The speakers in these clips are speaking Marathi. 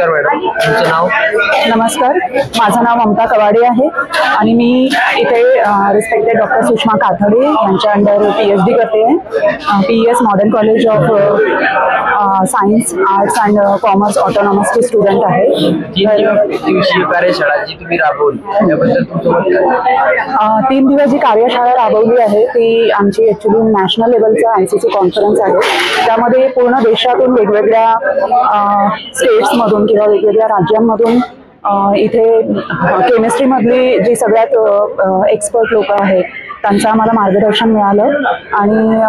नमस्कार मॅडम, तुमचं नाव? नमस्कार, माझं नाव ममता कवाडे आहे आणि मी इथे रिस्पेक्टेड डॉक्टर सुषमा काथडे यांच्या अंडर PhD करते आहे. PES modern college of science arts and commerce ऑटोनॉमसची स्टुडंट आहे. 3 दिवसीय कार्यशाळा जी तुम्ही राबवली त्याबद्दल तुमचं मत काय? 3 दिवस जी कार्यशाळा राबवली आहे ती आमची ॲक्च्युली नॅशनल लेवलचा ICC कॉन्फरन्स आहे. त्यामध्ये पूर्ण देशातून वेगवेगळ्या स्टेट्समधून किंवा वेगवेगळ्या राज्यांमधून इथे केमिस्ट्रीमधली जी सगळ्यात एक्सपर्ट लोक आहेत त्यांचं आम्हाला मार्गदर्शन मिळालं आणि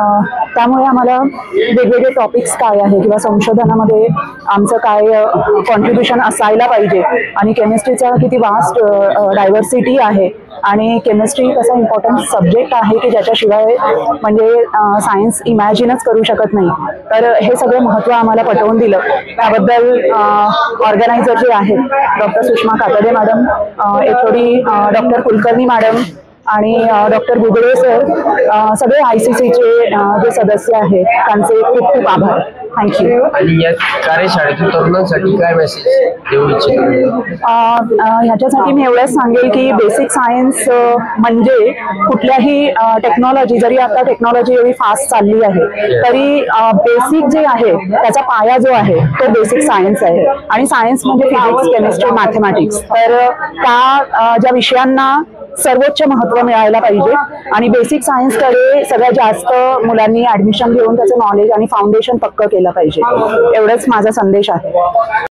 त्यामुळे आम्हाला वेगवेगळे टॉपिक्स काय आहे किंवा संशोधनामध्ये आमचं काय कॉन्ट्रीब्युशन असायला पाहिजे आणि केमिस्ट्रीचा किती वास्ट डायव्हर्सिटी आहे आणि केमिस्ट्री कसा इम्पॉर्टंट सब्जेक्ट आहे की ज्याच्याशिवाय म्हणजे सायन्स इमॅजिनच करू शकत नाही. तर हे सगळं महत्त्व आम्हाला पटवून दिलं. त्याबद्दल ऑर्गनायझर जे आहेत doctor Sushma Kathade madam, HOD doctor Kulkarni madam आणि डॉक्टर गुगळे सर, सगळे ICCचे जे सदस्य आहेत त्यांचे खूप खूप आभार. थँक्यू. आणि या कार्यशाळेतून तरुणांसाठी काय मेसेज देऊ इच्छितो? ह्याच्यासाठी मी एवढंच सांगेल की बेसिक सायन्स म्हणजे कुठल्याही टेक्नॉलॉजी, जरी आता टेक्नॉलॉजी एवढी फास्ट चालली आहे तरी बेसिक जे आहे त्याचा पाया जो आहे तो बेसिक सायन्स आहे. आणि सायन्स म्हणजे फिजिक्स, केमिस्ट्री, मॅथमॅटिक्स. तर त्या ज्या विषयांना सर्वोच्च महत्त्व मिळायला पाहिजे आणि बेसिक सायन्सकडे सगळ्यात जास्त मुलांनी ॲडमिशन घेऊन त्याचं नॉलेज आणि फाउंडेशन पक्क केलं पाहिजे. एवढंच माझा संदेश आहे.